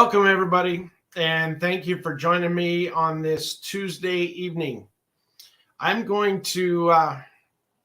Welcome, everybody, and thank you for joining me on this Tuesday evening. I'm going to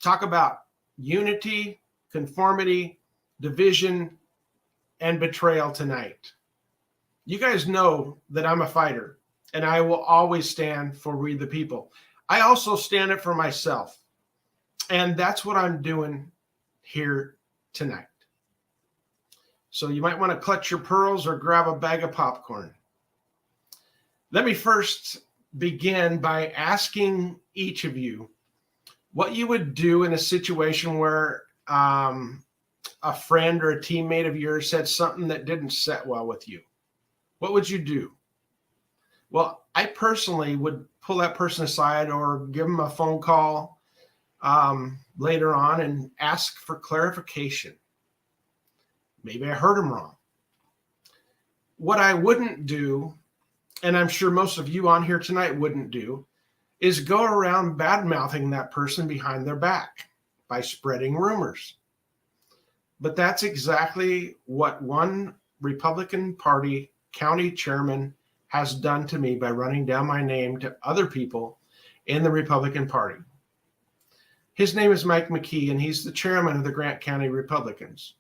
talk about unity, conformity, division, and betrayal tonight. You guys know that I'm a fighter, and I will always stand for we the people. I also stand up for myself, and that's what I'm doing here tonight. So you might want to clutch your pearls or grab a bag of popcorn. Let me first begin by asking each of you what you would do in a situation where a friend or a teammate of yours said something that didn't set well with you. What would you do? Well, I personally would pull that person aside or give them a phone call later on and ask for clarification. Maybe I heard him wrong. What I wouldn't do, and I'm sure most of you on here tonight wouldn't do, is go around bad-mouthing that person behind their back by spreading rumors. But that's exactly what one Republican Party county chairman has done to me by running down my name to other people in the Republican Party. His name is Mike McKee, and he's the chairman of the Grant County Republicans.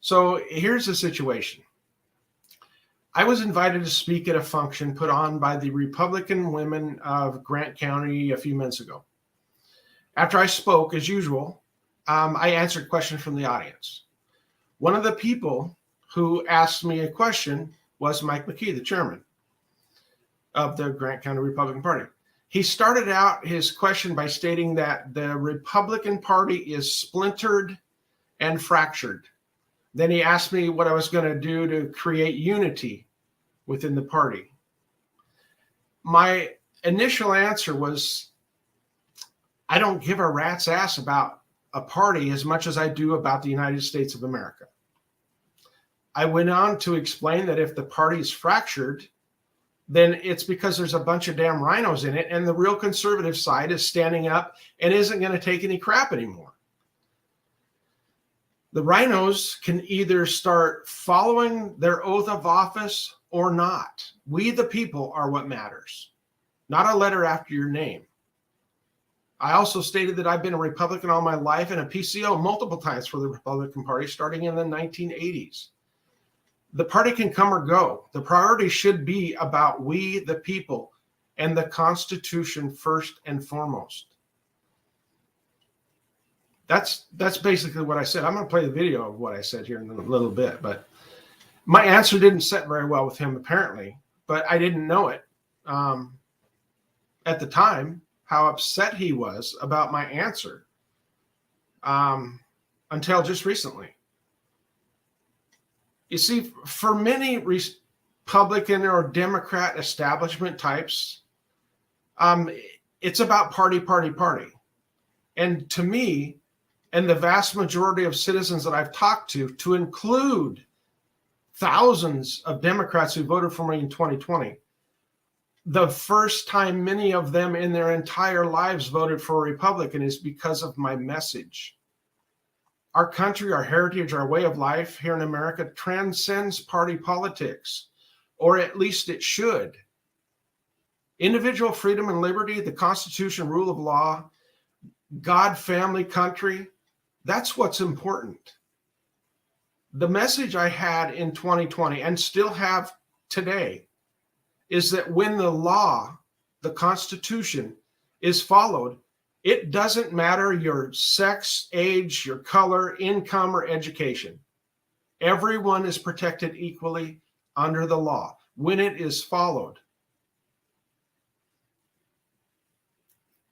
So here's the situation. I was invited to speak at a function put on by the Republican women of Grant County a few months ago. After I spoke, as usual, I answered questions from the audience. One of the people who asked me a question was Mike McKee, the chairman of the Grant County Republican Party. He started out his question by stating that the Republican Party is splintered and fractured. Then he asked me what I was going to do to create unity within the party. My initial answer was, I don't give a rat's ass about a party as much as I do about the United States of America. I went on to explain that if the party is fractured, then it's because there's a bunch of damn RINOs in it, and the real conservative side is standing up and isn't going to take any crap anymore. The RINOs can either start following their oath of office or not. We, the people, are what matters, not a letter after your name. I also stated that I've been a Republican all my life and a PCO multiple times for the Republican Party starting in the 1980s. The party can come or go. The priority should be about we, the people, and the Constitution first and foremost. That's basically what I said. I'm going to play the video of what I said here in a little bit, but my answer didn't set very well with him apparently, but I didn't know it at the time, how upset he was about my answer until just recently. You see, for many Republican or Democrat establishment types, it's about party. And to me, and the vast majority of citizens that I've talked to include thousands of Democrats who voted for me in 2020, the first time many of them in their entire lives voted for a Republican is because of my message. Our country, our heritage, our way of life here in America transcends party politics, or at least it should. Individual freedom and liberty, the Constitution, rule of law, God, family, country, that's what's important. The message I had in 2020 and still have today is that when the law, the Constitution, is followed, it doesn't matter your sex, age, your color, income, or education. Everyone is protected equally under the law when it is followed.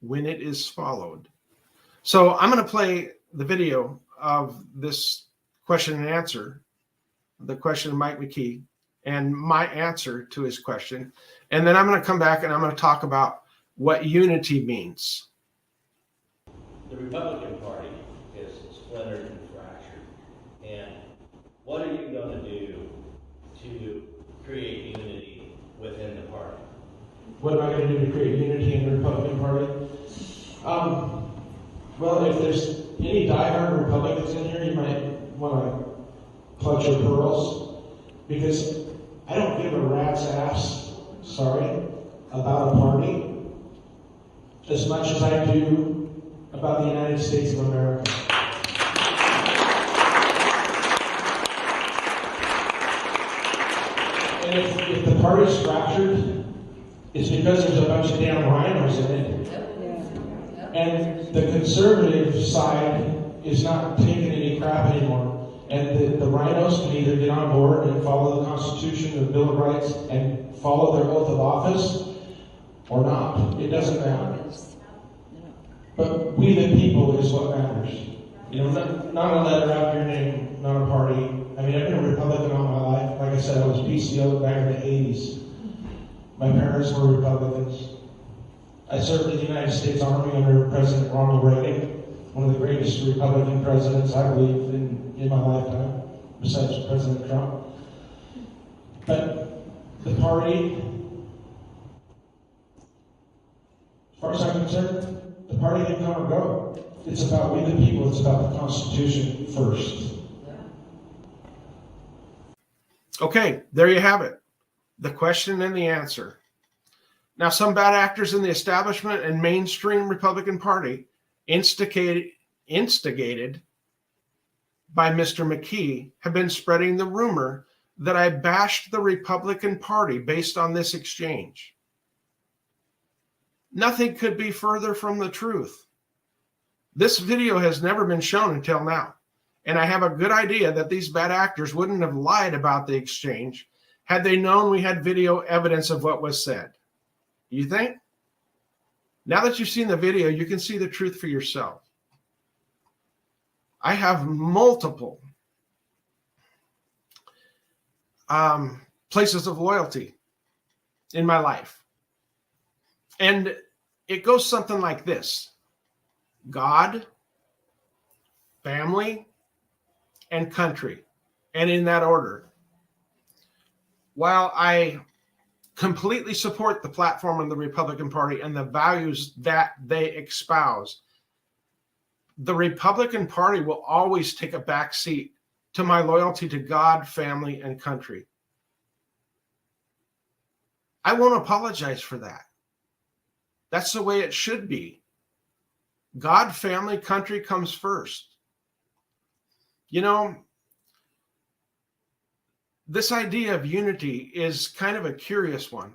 When it is followed. So I'm going to play the video of this question and answer, the question of Mike McKee, and my answer to his question. And then I'm going to come back and I'm going to talk about what unity means. The Republican Party is splintered and fractured. And what are you going to do to create unity within the party? What am I going to do to create unity in the Republican Party? Well, if there's any diehard Republicans in here, you might want to clutch your pearls, because I don't give a rat's ass, sorry, about a party as much as I do about the United States of America. And if the party's fractured, it's because there's a bunch of damn RINOs in it. And the conservative side is not taking any crap anymore. And the RINOs can either get on board and follow the Constitution, the Bill of Rights, and follow their oath of office, or not. It doesn't matter. But we the people is what matters. You know, not a letter after your name, not a party. I mean, I've been a Republican all my life. Like I said, I was PCO back in the 80s. My parents were Republicans. I served in the United States Army under President Ronald Reagan, one of the greatest Republican presidents, I believe, in my lifetime, besides President Trump. But the party, as far as I'm concerned, the party can come or go. It's about we the people, it's about the Constitution first. Okay, there you have it. The question and the answer. Now, some bad actors in the establishment and mainstream Republican Party, instigated by Mr. McKee, have been spreading the rumor that I bashed the Republican Party based on this exchange. Nothing could be further from the truth. This video has never been shown until now, and I have a good idea that these bad actors wouldn't have lied about the exchange had they known we had video evidence of what was said. You think? Now that you've seen the video, you can see the truth for yourself. I have multiple places of loyalty in my life. And it goes something like this: God, family, and country. And in that order. While I completely support the platform of the Republican Party and the values that they espouse, the Republican Party will always take a back seat to my loyalty to God, family, and country. I won't apologize for that. That's the way it should be. God, family, country comes first. You know, this idea of unity is kind of a curious one.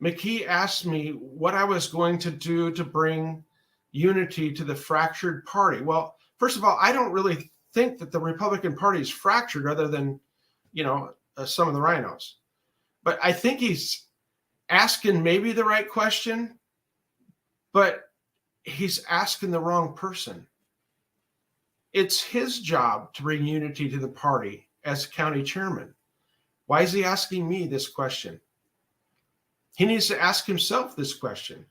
McKee asked me what I was going to do to bring unity to the fractured party. Well, first of all, I don't really think that the Republican Party is fractured other than, some of the RINOs. But I think he's asking maybe the right question, but he's asking the wrong person. It's his job to bring unity to the party as county chairman. Why is he asking me this question? He needs to ask himself this question.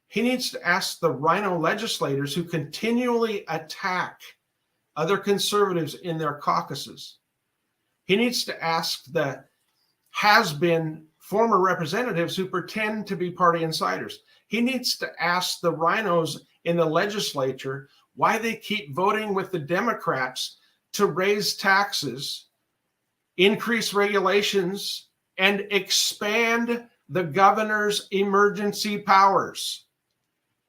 He needs to ask the RINO legislators who continually attack other conservatives in their caucuses. He needs to ask the has-been former representatives who pretend to be party insiders. He needs to ask the RINOs in the legislature why they keep voting with the Democrats to raise taxes, increase regulations, and expand the governor's emergency powers.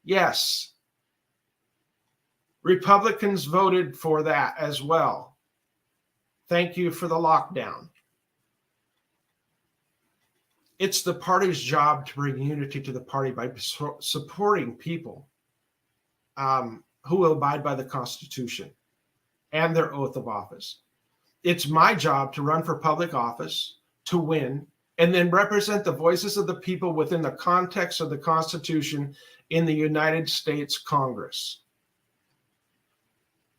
Yes, Republicans voted for that as well. Thank you for the lockdown. It's the party's job to bring unity to the party by supporting people who will abide by the Constitution and their oath of office. It's my job to run for public office, to win, and then represent the voices of the people within the context of the Constitution in the United States Congress.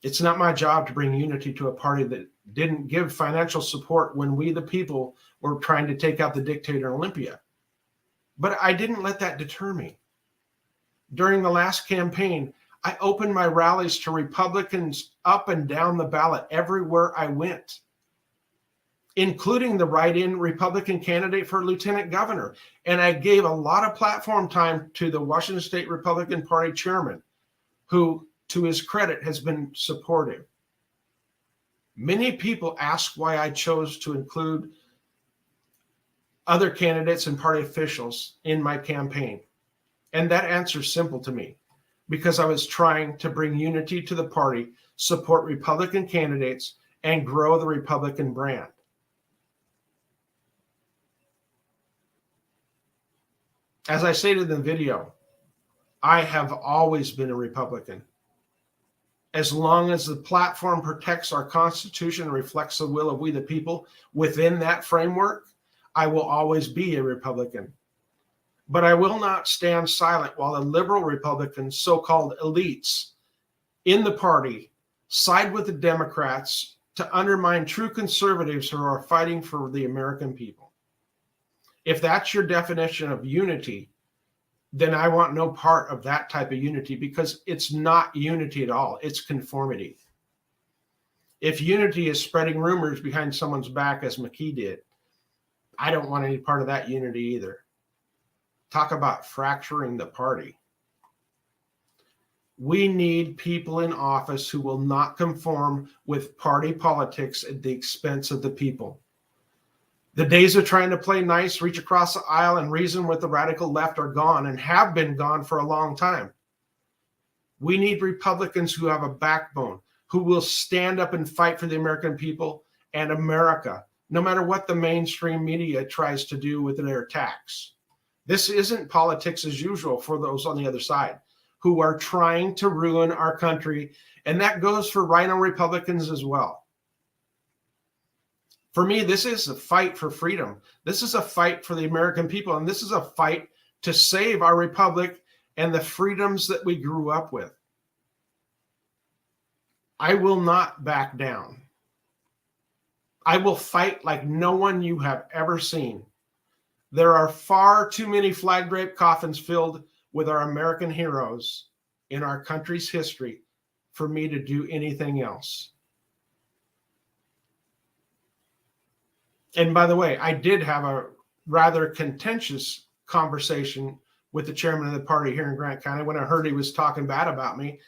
It's not my job to bring unity to a party that didn't give financial support when we, the people, were trying to take out the dictator in Olympia. But I didn't let that deter me. During the last campaign, I opened my rallies to Republicans up and down the ballot everywhere I went, including the write-in Republican candidate for lieutenant governor. And I gave a lot of platform time to the Washington State Republican Party chairman, who, to his credit, has been supportive. Many people ask why I chose to include other candidates and party officials in my campaign? And that answer is simple to me, because I was trying to bring unity to the party, support Republican candidates, and grow the Republican brand. As I stated in the video, I have always been a Republican. As long as the platform protects our Constitution and reflects the will of we the people within that framework, I will always be a Republican. But I will not stand silent while the liberal Republicans, so-called elites in the party, side with the Democrats to undermine true conservatives who are fighting for the American people. If that's your definition of unity, then I want no part of that type of unity, because it's not unity at all. It's conformity. If unity is spreading rumors behind someone's back, as McKee did, I don't want any part of that unity either. Talk about fracturing the party. We need people in office who will not conform with party politics at the expense of the people. The days of trying to play nice, reach across the aisle, and reason with the radical left are gone, and have been gone for a long time. We need Republicans who have a backbone, who will stand up and fight for the American people and America, no matter what the mainstream media tries to do with their attacks. This isn't politics as usual for those on the other side who are trying to ruin our country, and that goes for RINO Republicans as well. For me, this is a fight for freedom. This is a fight for the American people, and this is a fight to save our republic and the freedoms that we grew up with. I will not back down. I will fight like no one you have ever seen. There are far too many flag draped coffins filled with our American heroes in our country's history for me to do anything else. And by the way, I did have a rather contentious conversation with the chairman of the party here in Grant County when I heard he was talking bad about me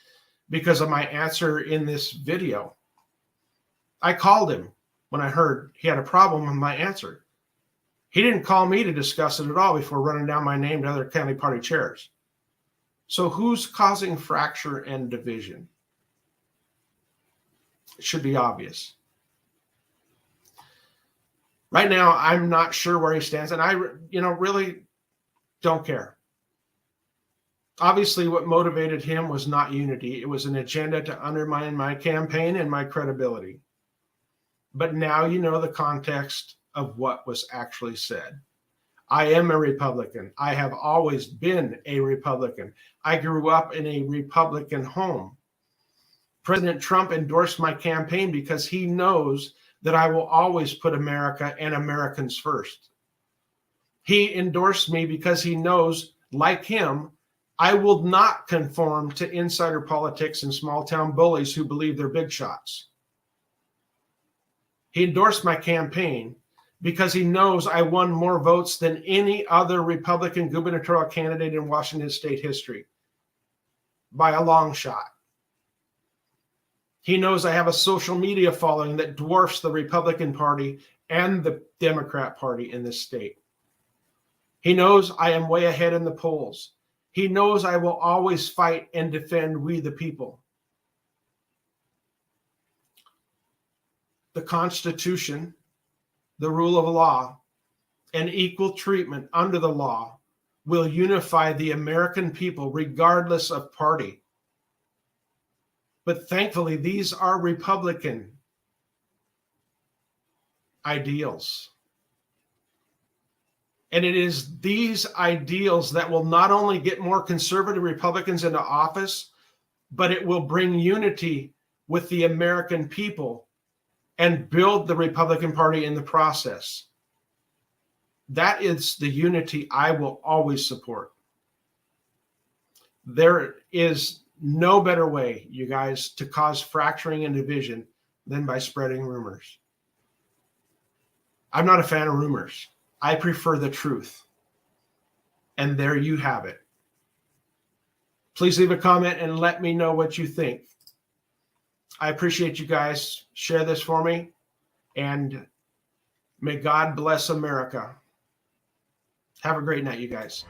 because of my answer in this video. I called him when I heard he had a problem with my answer. He didn't call me to discuss it at all before running down my name to other county party chairs. So who's causing fracture and division? It should be obvious. Right now, I'm not sure where he stands, and I, really don't care. Obviously, what motivated him was not unity. It was an agenda to undermine my campaign and my credibility. But now you know the context of what was actually said. I am a Republican. I have always been a Republican. I grew up in a Republican home. President Trump endorsed my campaign because he knows that I will always put America and Americans first. He endorsed me because he knows, like him, I will not conform to insider politics and small town bullies who believe they're big shots. He endorsed my campaign because he knows I won more votes than any other Republican gubernatorial candidate in Washington state history by a long shot. He knows I have a social media following that dwarfs the Republican Party and the Democrat Party in this state. He knows I am way ahead in the polls. He knows I will always fight and defend we the people. The Constitution, the rule of law, and equal treatment under the law will unify the American people regardless of party. But thankfully, these are Republican ideals. And it is these ideals that will not only get more conservative Republicans into office, but it will bring unity with the American people and build the Republican Party in the process. That is the unity I will always support. There is no better way, you guys, to cause fracturing and division than by spreading rumors. I'm not a fan of rumors. I prefer the truth. And there you have it. Please leave a comment and let me know what you think. I appreciate you guys. Share this for me. And may God bless America. Have a great night, you guys.